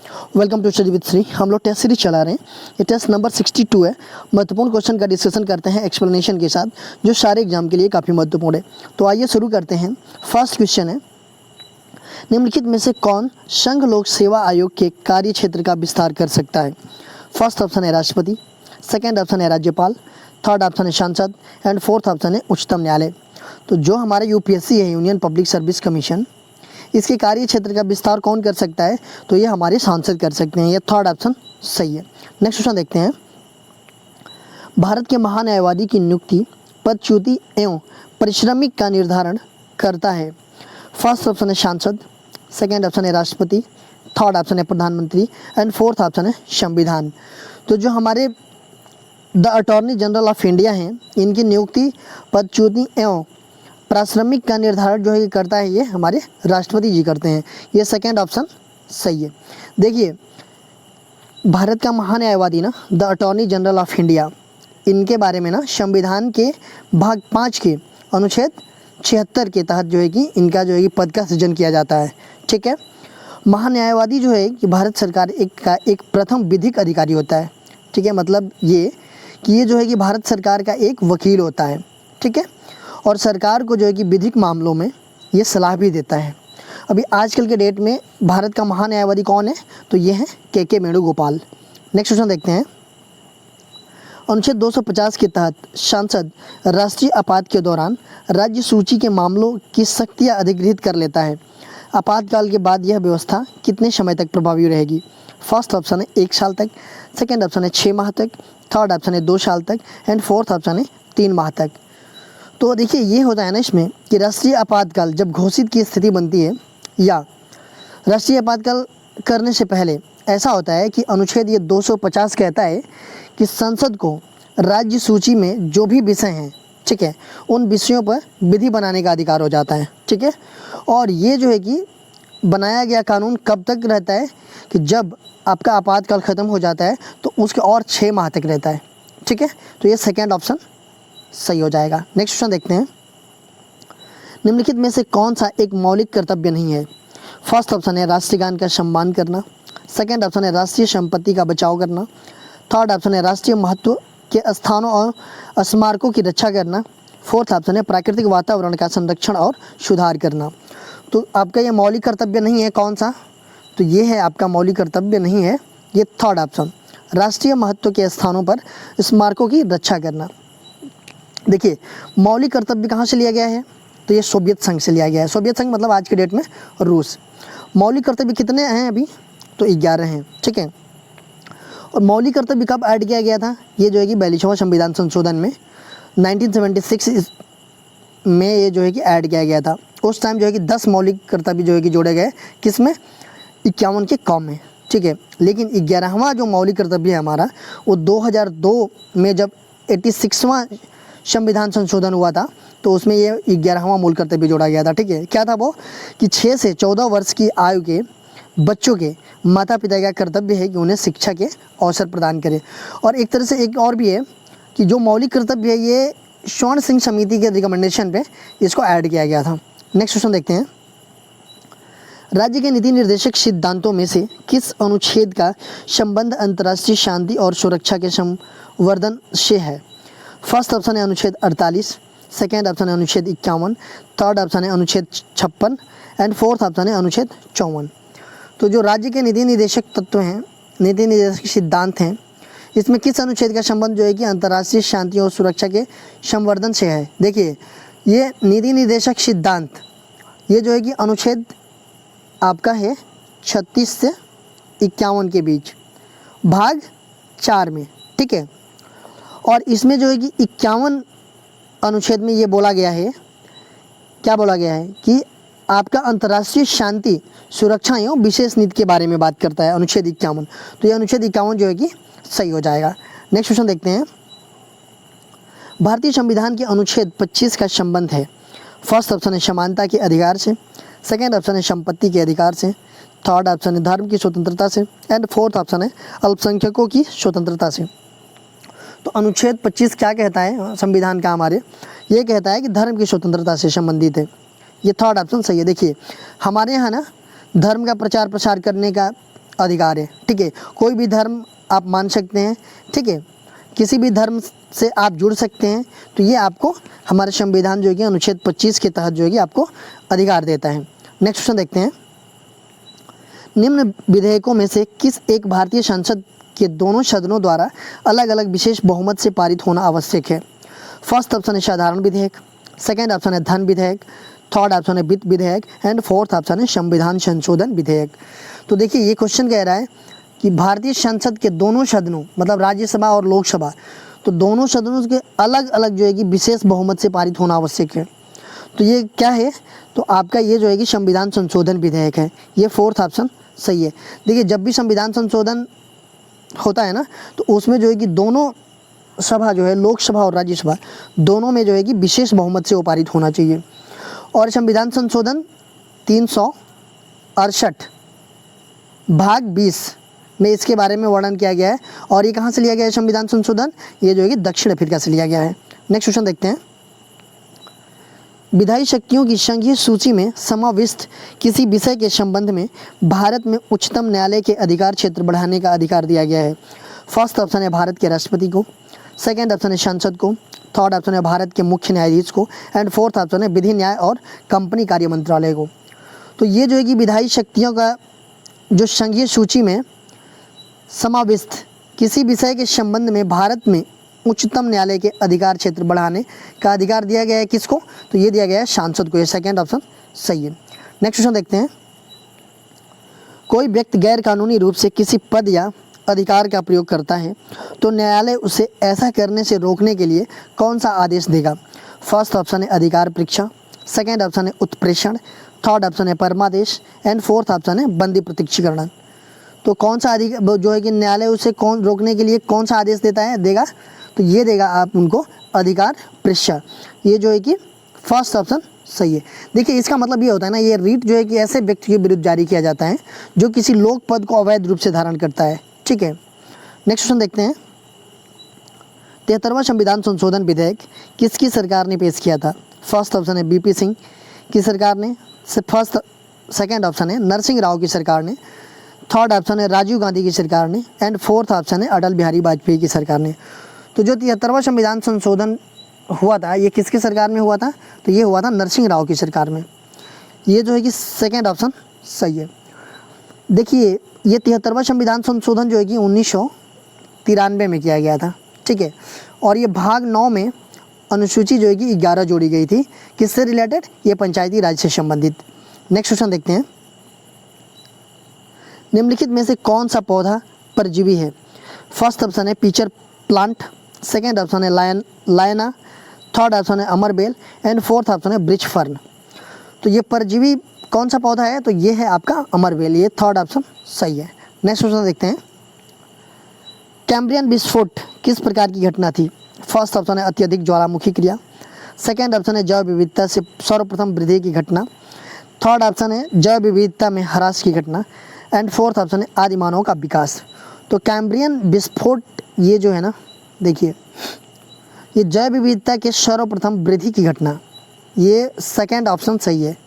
Welcome to study with Shri. हम लोग test series चला रहे हैं। ये टेस्ट नंबर 62 है। महत्वपूर्ण क्वेश्चन का डिस्कशन करते हैं एक्सप्लेनेशन के साथ, जो सारे एग्जाम के लिए काफ़ी महत्वपूर्ण है। तो आइए शुरू करते हैं। फर्स्ट क्वेश्चन है, निम्नलिखित में से कौन संघ लोक सेवा आयोग के कार्य क्षेत्र का विस्तार कर सकता है? फर्स्ट ऑप्शन है राष्ट्रपति, सेकेंड ऑप्शन है राज्यपाल, थर्ड ऑप्शन है सांसद एंड फोर्थ ऑप्शन है उच्चतम न्यायालय। तो जो हमारा यूपीएससी है, यूनियन पब्लिक सर्विस कमीशन, इसके कार्य क्षेत्र का विस्तार कौन कर सकता है? तो ये हमारे सांसद कर सकते हैं। ये थर्ड ऑप्शन सही है। नेक्स्ट क्वेश्चन देखते हैं। भारत के महान्यायवादी की नियुक्ति पदच्युति एवं पारिश्रमिक का निर्धारण करता है। फर्स्ट ऑप्शन है सांसद, सेकेंड ऑप्शन है राष्ट्रपति, थर्ड ऑप्शन है प्रधानमंत्री एंड फोर्थ ऑप्शन है संविधान। तो जो हमारे the attorney general of India हैं, इनकी नियुक्ति पदच्युति एवं पारिश्रमिक का निर्धारण जो है करता है, ये हमारे राष्ट्रपति जी करते हैं। ये सेकेंड ऑप्शन सही है। देखिए, भारत का महान्यायवादी ना, the attorney general of India, इनके बारे में ना संविधान के भाग 5 के अनुच्छेद 76 के तहत जो है कि इनका जो है कि पद का सृजन किया जाता है। ठीक है। महान्यायवादी जो है कि भारत सरकार एक प्रथम विधिक अधिकारी होता है। ठीक है, मतलब ये कि ये जो है कि भारत सरकार का एक वकील होता है। ठीक है, और सरकार को जो है कि विधिक मामलों में ये सलाह भी देता है। अभी आजकल के डेट में भारत का महान्यायवादी कौन है? तो ये है के वेणुगोपाल। नेक्स्ट क्वेश्चन देखते हैं। अनुच्छेद 250 के तहत सांसद राष्ट्रीय आपात के दौरान राज्य सूची के मामलों की शक्तियाँ अधिग्रहित कर लेता है। आपातकाल के बाद यह व्यवस्था कितने समय तक प्रभावी रहेगी? फर्स्ट ऑप्शन है 1 साल तक, सेकेंड ऑप्शन है 6 माह तक, थर्ड ऑप्शन है 2 साल तक एंड फोर्थ ऑप्शन है 3 माह तक। तो देखिए, ये होता है ना इसमें कि राष्ट्रीय आपातकाल जब घोषित की स्थिति बनती है या राष्ट्रीय आपातकाल करने से पहले ऐसा होता है कि अनुच्छेद ये 250 कहता है कि संसद को राज्य सूची में जो भी विषय हैं, ठीक है, उन विषयों पर विधि बनाने का अधिकार हो जाता है। ठीक है, और ये जो है कि बनाया गया कानून कब तक रहता है कि जब आपका आपातकाल ख़त्म हो जाता है, तो उसके और 6 माह तक रहता है। ठीक है, तो ये सेकेंड ऑप्शन सही हो जाएगा। नेक्स्ट क्वेश्चन देखते हैं। निम्नलिखित में से कौन सा एक मौलिक कर्तव्य नहीं है? फर्स्ट ऑप्शन है राष्ट्रगान का सम्मान करना, सेकेंड ऑप्शन है राष्ट्रीय संपत्ति का बचाव करना, थर्ड ऑप्शन है राष्ट्रीय महत्व के स्थानों और स्मारकों की रक्षा करना, फोर्थ ऑप्शन है प्राकृतिक वातावरण का संरक्षण और सुधार करना। तो आपका ये मौलिक कर्तव्य नहीं है, कौन सा? तो ये है आपका मौलिक कर्तव्य नहीं है, ये थर्ड ऑप्शन, राष्ट्रीय महत्व के स्थानों पर स्मारकों की रक्षा करना। देखिए, मौलिक कर्तव्य कहाँ से लिया गया है? तो ये सोवियत संघ से लिया गया है। सोवियत संघ मतलब आज के डेट में रूस। मौलिक कर्तव्य कितने हैं अभी? तो 11 हैं। ठीक है, और मौलिक कर्तव्य कब ऐड किया गया था? ये जो है कि 42वां संविधान संशोधन में 1976 में ये जो है कि ऐड किया गया था। उस टाइम जो है कि 10 मौलिक कर्तव्य जो है कि जोड़े गए, किसमें? 51 के कॉम में। ठीक है, लेकिन 11वां जो मौलिक कर्तव्य है हमारा, वो 2002 में जब 86वां संविधान संशोधन हुआ था, तो उसमें ये 11वां मूल कर्तव्य जोड़ा गया था। ठीक है, क्या था वो? कि 6 से 14 वर्ष की आयु के बच्चों के माता पिता का कर्तव्य है कि उन्हें शिक्षा के अवसर प्रदान करें। और एक तरह से एक और भी है कि जो मौलिक कर्तव्य है, ये स्वर्ण सिंह समिति के रिकमेंडेशन पे इसको ऐड किया गया था। नेक्स्ट क्वेश्चन देखते हैं। राज्य के नीति निर्देशक सिद्धांतों में से किस अनुच्छेद का संबंध अंतर्राष्ट्रीय शांति और सुरक्षा के संवर्धन से है? फर्स्ट ऑप्शन है अनुच्छेद 48, सेकेंड ऑप्शन है अनुच्छेद 51, थर्ड ऑप्शन है अनुच्छेद 56 एंड फोर्थ ऑप्शन है अनुच्छेद 54। तो जो राज्य के नीति निर्देशक तत्व हैं, नीति निर्देशक सिद्धांत हैं, इसमें किस अनुच्छेद का संबंध जो है कि अंतर्राष्ट्रीय शांति और सुरक्षा के संवर्धन से है? देखिए, ये नीति निर्देशक सिद्धांत ये जो है कि अनुच्छेद आपका है 36 से 51 के बीच, भाग 4 में। ठीक है, और इसमें जो है कि 51 अनुच्छेद में ये बोला गया है, क्या बोला गया है कि आपका अंतर्राष्ट्रीय शांति सुरक्षा एवं विशेष नीति के बारे में बात करता है अनुच्छेद 51। तो ये अनुच्छेद 51 जो है कि सही हो जाएगा। नेक्स्ट क्वेश्चन देखते हैं। भारतीय संविधान के अनुच्छेद 25 का संबंध है? फर्स्ट ऑप्शन है समानता के अधिकार से, सेकेंड ऑप्शन है संपत्ति के अधिकार से, थर्ड ऑप्शन है धर्म की स्वतंत्रता से एंड फोर्थ ऑप्शन है अल्पसंख्यकों की स्वतंत्रता से। तो अनुच्छेद 25 क्या कहता है संविधान का हमारे? ये कहता है कि धर्म की स्वतंत्रता से संबंधित है। ये थर्ड ऑप्शन सही है। देखिए, हमारे यहाँ ना धर्म का प्रचार प्रसार करने का अधिकार है। ठीक है, कोई भी धर्म आप मान सकते हैं, ठीक है, किसी भी धर्म से आप जुड़ सकते हैं, तो ये आपको हमारे संविधान जो है कि अनुच्छेद 25 के तहत जो है कि आपको अधिकार देता है। नेक्स्ट क्वेश्चन देखते हैं, निम्न विधेयकों में से किस एक भारतीय संसद के दोनों सदनों द्वारा अलग अलग विशेष बहुमत से पारित होना आवश्यक है? फर्स्ट ऑप्शन है साधारण विधेयक, सेकेंड ऑप्शन है धन विधेयक, थर्ड ऑप्शन है वित्त विधेयक एंड फोर्थ ऑप्शन है संविधान संशोधन विधेयक। तो देखिए ये क्वेश्चन कह रहा है कि भारतीय संसद के दोनों सदनों मतलब राज्यसभा और लोकसभा, तो दोनों सदनों के अलग अलग जो है कि विशेष बहुमत से पारित होना आवश्यक है। तो ये क्या है, तो आपका ये जो है कि संविधान संशोधन विधेयक है, ये फोर्थ ऑप्शन सही है। देखिए जब भी संविधान संशोधन होता है ना, तो उसमें जो है कि दोनों सभा जो है, लोकसभा और राज्यसभा, दोनों में जो है कि विशेष बहुमत से वो पारित होना चाहिए। और संविधान संशोधन 368 भाग 20 में इसके बारे में वर्णन किया गया है। और ये कहाँ से लिया गया है संविधान संशोधन, ये जो है कि दक्षिण अफ्रीका से लिया गया है। नेक्स्ट क्वेश्चन देखते हैं, विधायी शक्तियों की संघीय सूची में समाविष्ट किसी विषय के संबंध में भारत में उच्चतम न्यायालय के अधिकार क्षेत्र बढ़ाने का अधिकार दिया गया है? फर्स्ट ऑप्शन है भारत के राष्ट्रपति को, सेकेंड ऑप्शन है संसद को, थर्ड ऑप्शन है भारत के मुख्य न्यायाधीश को एंड फोर्थ ऑप्शन है विधि न्याय और कंपनी कार्य मंत्रालय को। तो ये जो है कि विधायी शक्तियों का जो संघीय सूची में समाविष्ट किसी विषय के संबंध में भारत में उच्चतम न्यायालय के अधिकार क्षेत्र बढ़ाने का अधिकार दिया गया है किसको, तो ये दिया गया है सांसद को, ये सेकेंड ऑप्शन सही है। नेक्स्ट क्वेश्चन देखते हैं, कोई व्यक्ति गैर कानूनी रूप से किसी पद या अधिकार का प्रयोग करता है तो न्यायालय उसे ऐसा करने से रोकने के लिए कौन सा आदेश देगा? फर्स्ट ऑप्शन है अधिकार परीक्षा, सेकेंड ऑप्शन है उत्प्रेषण, थर्ड ऑप्शन है परमादेश एंड फोर्थ ऑप्शन है बंदी प्रत्यक्षीकरण। तो कौन सा अधिकार जो है कि न्यायालय उसे कौन रोकने के लिए कौन सा आदेश देगा, तो ये देगा आप उनको अधिकार परीक्षा, ये जो है कि फर्स्ट ऑप्शन सही है। देखिए इसका मतलब ये होता है ना, ये रीट जो है कि ऐसे व्यक्ति के विरुद्ध जारी किया जाता है जो किसी लोक पद को अवैध रूप से धारण करता है। ठीक है, नेक्स्ट क्वेश्चन देखते हैं, 73वां संविधान संशोधन विधेयक किसकी सरकार ने पेश किया था? फर्स्ट ऑप्शन है बीपी सिंह की सरकार ने, सेकेंड ऑप्शन है नरसिंह राव की सरकार ने, थर्ड ऑप्शन है राजीव गांधी की सरकार ने एंड फोर्थ ऑप्शन है अटल बिहारी वाजपेयी की सरकार ने। तो जो 73वां संविधान संशोधन हुआ था ये किसकी सरकार में हुआ था, तो ये हुआ था नरसिंह राव की सरकार में, ये जो है कि सेकेंड ऑप्शन सही है। देखिए ये 73वां संविधान संशोधन जो है कि 1993 में किया गया था। ठीक है, और ये भाग 9 में अनुसूची जो है कि 11 जोड़ी गई थी, किससे रिलेटेड, ये पंचायती राज से संबंधित। नेक्स्ट क्वेश्चन देखते हैं, निम्नलिखित में से कौन सा पौधा परजीवी है? फर्स्ट ऑप्शन है पीचर प्लांट, सेकेंड ऑप्शन है लायना, थर्ड ऑप्शन है अमरबेल एंड फोर्थ ऑप्शन है ब्रिच फर्न। तो ये परजीवी कौन सा पौधा है, तो ये है आपका अमरबेल, ये थर्ड ऑप्शन सही है। नेक्स्ट क्वेश्चन देखते हैं, कैम्ब्रियन विस्फोट किस प्रकार की घटना थी? फर्स्ट ऑप्शन है अत्यधिक ज्वालामुखी क्रिया, सेकेंड ऑप्शन है जैव विविधता से सर्वप्रथम वृद्धि की घटना, थर्ड ऑप्शन है जैव विविधता में ह्रास की घटना एंड फोर्थ ऑप्शन है आदि मानव का विकास। तो कैम्ब्रियन विस्फोट ये जो है ना, देखिए ये जैव विविधता के सर्वप्रथम वृद्धि की घटना, ये सेकेंड ऑप्शन सही है।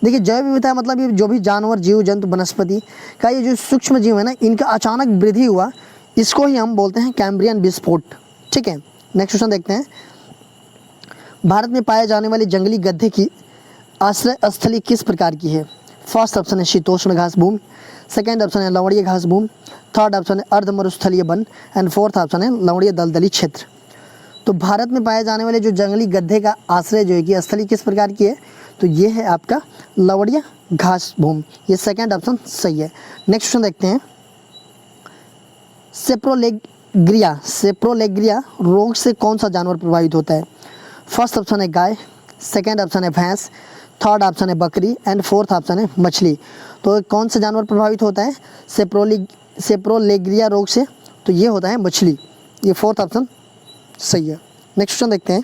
देखिए जैव विविधता मतलब ये जो भी जानवर, जीव जंतु, वनस्पति का ये जो सूक्ष्म जीव है ना, इनका अचानक वृद्धि हुआ, इसको ही हम बोलते हैं कैम्ब्रियन विस्फोट। ठीक है, नेक्स्ट क्वेश्चन देखते हैं, भारत में पाए जाने वाली जंगली गधे की आश्रय स्थली किस प्रकार की है? फर्स्ट ऑप्शन है शीतोष्ण घास भूमि, सेकेंड ऑप्शन है लवणीय घास भूमि, थर्ड ऑप्शन है अर्ध मरुस्थलीय वन एंड फोर्थ ऑप्शन है लवणीय दलदली क्षेत्र। तो भारत में पाए जाने वाले जो जंगली गधे का आश्रय जो है कि स्थली किस प्रकार की है, तो ये है आपका लवणीय घास भूमि, ये सेकेंड ऑप्शन सही है। नेक्स्ट क्वेश्चन देखते हैं, सेप्रोलेग्रिया रोग से कौन सा जानवर प्रभावित होता है? फर्स्ट ऑप्शन है गाय, सेकेंड ऑप्शन है भैंस, थर्ड ऑप्शन है बकरी एंड फोर्थ ऑप्शन है मछली। तो कौन सा जानवर प्रभावित होता है सेप्रोलेग्रिया रोग से, तो ये होता है मछली, ये फोर्थ ऑप्शन सही है। नेक्स्ट क्वेश्चन देखते हैं,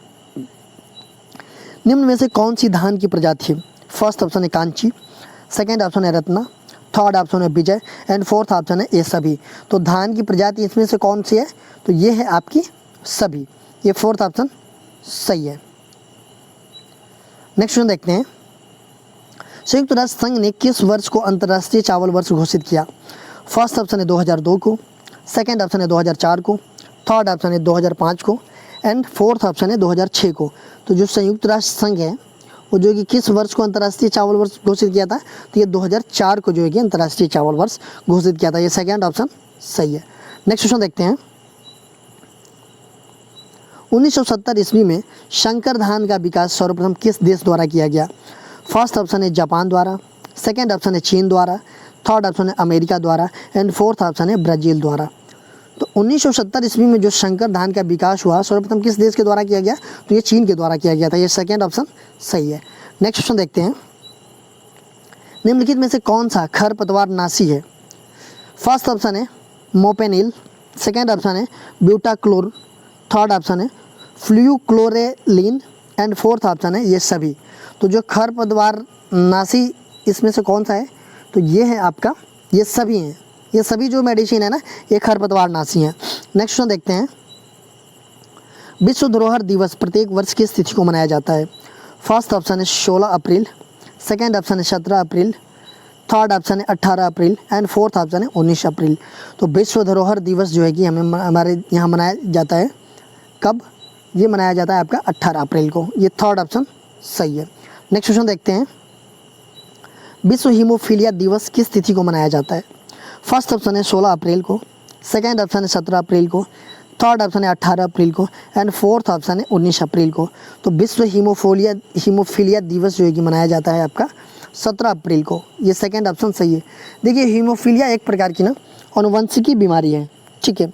निम्न में से कौन सी धान की प्रजाति है? फर्स्ट ऑप्शन है कांची, सेकेंड ऑप्शन है रत्ना, थर्ड ऑप्शन है विजय एंड फोर्थ ऑप्शन है ये सभी। तो धान की प्रजाति इसमें से कौन सी है, तो ये है आपकी सभी, ये फोर्थ ऑप्शन सही है। नेक्स्ट क्वेश्चन देखते हैं, संयुक्त राष्ट्र संघ ने किस वर्ष को अंतर्राष्ट्रीय चावल वर्ष घोषित किया? फर्स्ट ऑप्शन है 2002 को, सेकंड ऑप्शन है 2004 को, थर्ड ऑप्शन है 2005 को एंड फोर्थ ऑप्शन है 2006 को। तो जो संयुक्त राष्ट्र संघ है वो जो कि किस वर्ष को अंतर्राष्ट्रीय चावल वर्ष घोषित किया था, तो ये 2004 को जो है कि अंतर्राष्ट्रीय चावल वर्ष घोषित किया था। ये सेकंड ऑप्शन सही है। नेक्स्ट क्वेश्चन देखते हैं। 1970 ईस्वी में शंकर धान का विकास सर्वप्रथम किस देश द्वारा किया गया? फर्स्ट ऑप्शन है जापान द्वारा, सेकंड ऑप्शन है चीन द्वारा, थर्ड ऑप्शन है अमेरिका द्वारा एंड फोर्थ ऑप्शन है ब्राज़ील द्वारा। तो 1970 ईस्वी में जो शंकर धान का विकास हुआ सर्वप्रथम किस देश के द्वारा किया गया? तो ये चीन के द्वारा किया गया था। ये सेकंड ऑप्शन सही है। नेक्स्ट क्वेश्चन देखते हैं। निम्नलिखित में से कौन सा खरपतवार नाशी है? फर्स्ट ऑप्शन है मोपेनिल, सेकंड ऑप्शन है ब्यूटाक्लोर, थर्ड ऑप्शन है फ्लूक्लोरेलिन एंड फोर्थ ऑप्शन है ये सभी। तो जो खरपतवार नाशी इसमें से कौन सा है? तो ये है आपका, ये सभी हैं। ये सभी जो मेडिसिन है ना ये खरपतवार नाशी हैं। नेक्स्ट क्वेश्चन देखते हैं। विश्व धरोहर दिवस प्रत्येक वर्ष किस तिथि को मनाया जाता है? फर्स्ट ऑप्शन है 16 अप्रैल, सेकंड ऑप्शन है 17 अप्रैल, थर्ड ऑप्शन है 18 अप्रैल एंड फोर्थ ऑप्शन है 19 अप्रैल। तो विश्व धरोहर दिवस जो है कि हमारे यहाँ मनाया जाता है कब? ये मनाया जाता है आपका 18 अप्रैल को। ये थर्ड ऑप्शन सही है। नेक्स्ट क्वेश्चन देखते हैं। विश्व हीमोफीलिया दिवस किस तिथि को मनाया जाता है? फर्स्ट ऑप्शन है 16 अप्रैल को, सेकंड ऑप्शन है 17 अप्रैल को, थर्ड ऑप्शन है 18 अप्रैल को एंड फोर्थ ऑप्शन है 19 अप्रैल को। तो विश्व हीमोफीलिया दिवस जो है कि मनाया जाता है आपका 17 अप्रैल को। ये सेकंड ऑप्शन सही है। देखिए हीमोफीलिया एक प्रकार की ना आनुवंशिकी बीमारी है, ठीक है।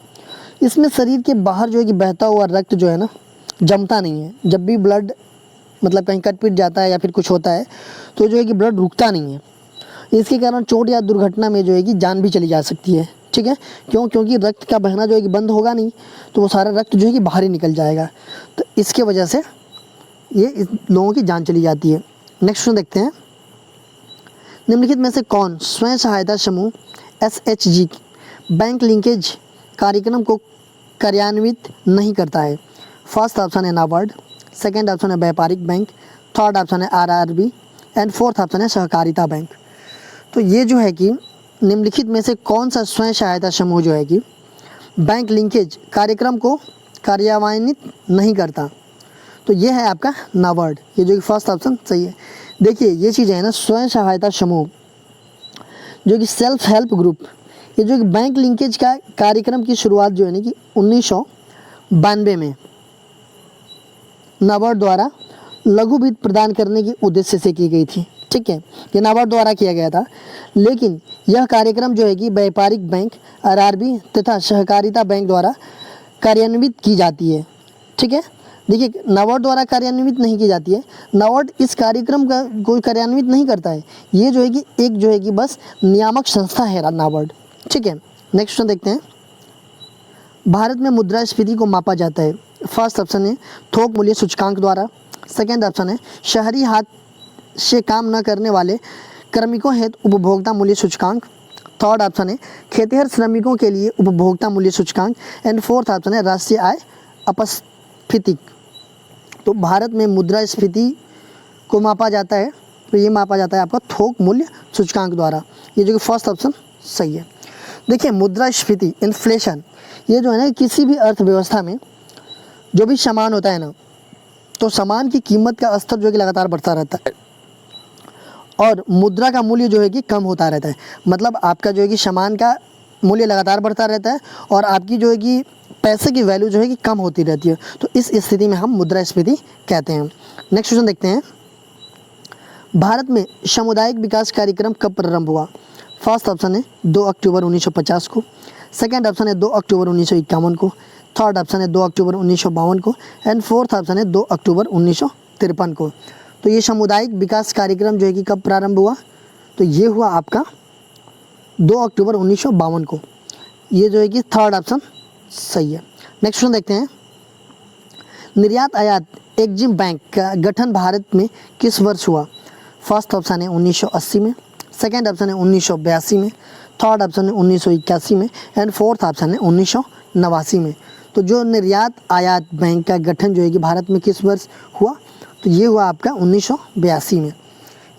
इसमें शरीर के बाहर जो है कि बहता हुआ रक्त जो है ना जमता नहीं है। जब भी ब्लड मतलब कहीं कट पिट जाता है या फिर कुछ होता है तो जो है कि ब्लड रुकता नहीं है। इसके कारण चोट या दुर्घटना में जो है कि जान भी चली जा सकती है, ठीक है। क्यों? क्योंकि रक्त का बहना जो है कि बंद होगा नहीं, तो वो सारा रक्त जो है कि बाहर ही निकल जाएगा। तो इसके वजह से ये इस लोगों की जान चली जाती है। नेक्स्ट क्वेश्चन देखते हैं। निम्नलिखित में से कौन स्वयं सहायता समूह SHG बैंक लिंकेज कार्यक्रम को कार्यान्वित नहीं करता है? फर्स्ट ऑप्शन है नाबार्ड, सेकंड ऑप्शन है व्यापारिक बैंक, थर्ड ऑप्शन है RRB एंड फोर्थ ऑप्शन है सहकारिता बैंक। तो ये जो है कि निम्नलिखित में से कौन सा स्वयं सहायता समूह जो है कि बैंक लिंकेज कार्यक्रम को कार्यान्वित नहीं करता? तो ये है आपका नाबार्ड। ये जो कि फर्स्ट ऑप्शन सही है। देखिए ये चीज़ है ना, स्वयं सहायता समूह जो कि सेल्फ हेल्प ग्रुप, ये जो कि बैंक लिंकेज का कार्यक्रम की शुरुआत जो है ना कि 1992 में नाबार्ड द्वारा लघु वित्त प्रदान करने के उद्देश्य से की गई थी, ठीक है। ये नाबार्ड द्वारा किया गया था। लेकिन यह कार्यक्रम जो है कि व्यापारिक बैंक, RRB तथा सहकारिता बैंक द्वारा कार्यान्वित की जाती है, ठीक है। देखिए नाबार्ड द्वारा कार्यान्वित नहीं की जाती है। नाबार्ड इस कार्यक्रम का कोई कार्यान्वित नहीं करता है। ये जो है कि एक जो है कि बस नियामक संस्था है नाबार्ड, ठीक है। नेक्स्ट क्वेश्चन देखते हैं। भारत में मुद्रास्फीति को मापा जाता है। फर्स्ट ऑप्शन है थोक मूल्य सूचकांक द्वारा, सेकंड ऑप्शन है शहरी हाथ से काम न करने वाले कार्मिकों हेतु उपभोक्ता मूल्य सूचकांक, थर्ड ऑप्शन है खेतिहर श्रमिकों के लिए उपभोक्ता मूल्य सूचकांक एंड फोर्थ ऑप्शन है राष्ट्रीय आय अपस्फीति। तो भारत में मुद्रास्फीति को मापा जाता है, तो ये मापा जाता है आपका थोक मूल्य सूचकांक द्वारा। ये जो कि फर्स्ट ऑप्शन सही है। देखिए मुद्रास्फीति इन्फ्लेशन, ये जो है ना किसी भी अर्थव्यवस्था में जो भी सामान होता है ना, तो सामान की कीमत का स्तर जो है कि लगातार बढ़ता रहता है और मुद्रा का मूल्य जो है कि कम होता रहता है। मतलब आपका जो है कि सामान का मूल्य लगातार बढ़ता रहता है और आपकी जो है कि पैसे की वैल्यू जो है कि कम होती रहती है। तो इस स्थिति में हम मुद्रास्फीति कहते हैं। नेक्स्ट क्वेश्चन देखते हैं। भारत में सामुदायिक विकास कार्यक्रम कब प्रारंभ हुआ? फर्स्ट ऑप्शन है 2 अक्टूबर 1950 को, सेकंड ऑप्शन है 2 अक्टूबर 1951 को, थर्ड ऑप्शन है 2 अक्टूबर 1952 को एंड फोर्थ ऑप्शन है 2 अक्टूबर 1953 को। तो ये सामुदायिक विकास कार्यक्रम जो है कि कब प्रारंभ हुआ? तो ये हुआ आपका 2 अक्टूबर 1952 को। ये जो है कि थर्ड ऑप्शन सही है। नेक्स्ट क्वेश्चन देखते हैं। निर्यात आयात एग्जिम बैंक का गठन भारत में किस वर्ष हुआ? फर्स्ट ऑप्शन है 1980 में, सेकंड ऑप्शन है 1982 में, थर्ड ऑप्शन है 1981 में एंड फोर्थ ऑप्शन है 1989 में। तो जो निर्यात आयात बैंक का गठन जो है कि भारत में किस वर्ष हुआ? तो ये हुआ आपका 1982 में।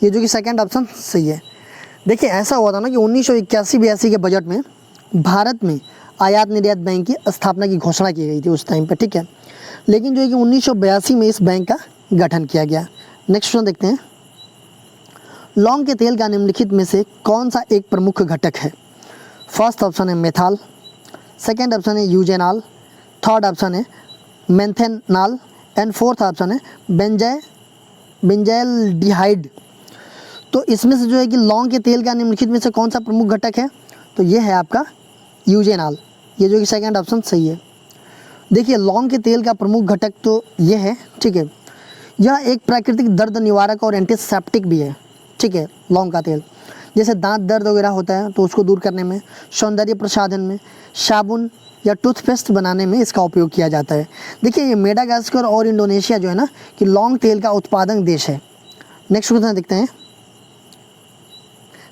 ये जो कि सेकंड ऑप्शन सही है। देखिए ऐसा हुआ था ना कि 1981-82 के बजट में भारत में आयात निर्यात बैंक की स्थापना की घोषणा की गई थी उस टाइम पे, ठीक है। लेकिन जो है कि 1982 में इस बैंक का गठन किया गया। नेक्स्ट क्वेश्चन देखते हैं, लौंग के तेल का निम्नलिखित में से कौन सा एक प्रमुख घटक है? फर्स्ट ऑप्शन है मेथाल, सेकेंड ऑप्शन है यूजेनाल, थर्ड ऑप्शन है मेंथेनाल एंड फोर्थ ऑप्शन है बेंजाइलडिहाइड। तो इसमें से जो है कि लौंग के तेल का निम्नलिखित में से कौन सा प्रमुख घटक है? तो ये है आपका यूजेनाल, ये जो कि सेकंड ऑप्शन सही है। देखिए लौंग के तेल का प्रमुख घटक तो ये है, ठीक है। यह एक प्राकृतिक दर्द निवारक और एंटीसेप्टिक भी है, ठीक है। लौंग का तेल जैसे दांत दर्द वगैरह होता है तो उसको दूर करने में, सौंदर्य प्रसाधन में, साबुन या टूथपेस्ट बनाने में इसका उपयोग किया जाता है। देखिए ये मेडागास्कर और इंडोनेशिया जो है ना कि लौंग तेल का उत्पादक देश है। नेक्स्ट क्वेश्चन देखते हैं।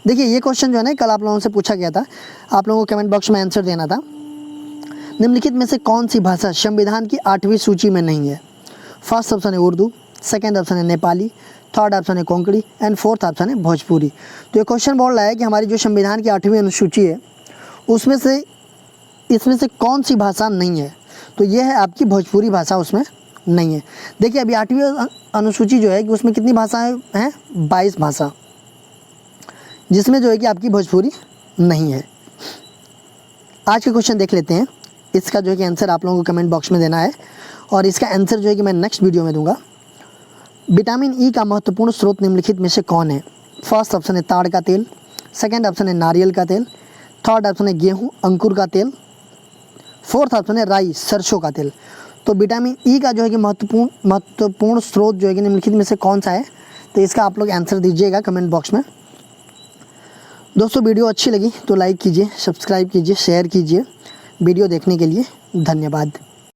देखिए ये क्वेश्चन जो है ना कल आप लोगों से पूछा गया था, आप लोगों को कमेंट बॉक्स में आंसर देना था। निम्नलिखित में से कौन सी भाषा संविधान की 8वीं सूची में नहीं है? फर्स्ट ऑप्शन है उर्दू, सेकंड ऑप्शन है नेपाली, थर्ड ऑप्शन है कोंकणी एंड फोर्थ ऑप्शन है भोजपुरी। तो ये क्वेश्चन बोल रहा है कि हमारी जो संविधान की 8वीं अनुसूची है उसमें से इसमें से कौन सी भाषा नहीं है? तो ये है आपकी भोजपुरी भाषा उसमें नहीं है। देखिए अभी 8वीं अनुसूची जो है कि उसमें कितनी भाषाएँ हैं? 22 भाषा, जिसमें जो है कि आपकी भोजपुरी नहीं है। आज का क्वेश्चन देख लेते हैं, इसका जो है कि आंसर आप लोगों को कमेंट बॉक्स में देना है और इसका आंसर जो है कि मैं नेक्स्ट वीडियो में दूंगा। विटामिन ई का महत्वपूर्ण स्रोत निम्नलिखित में से कौन है? फर्स्ट ऑप्शन है ताड़ का तेल, सेकंड ऑप्शन है नारियल का तेल, थर्ड ऑप्शन है गेहूं अंकुर का तेल, फोर्थ ऑप्शन है राई सरसों का तेल। तो विटामिन ई का जो है कि महत्वपूर्ण स्रोत जो है कि निम्नलिखित में से कौन सा है? तो इसका आप लोग आंसर दीजिएगा कमेंट बॉक्स में। दोस्तों वीडियो अच्छी लगी तो लाइक कीजिए, सब्सक्राइब कीजिए, शेयर कीजिए। वीडियो देखने के लिए धन्यवाद।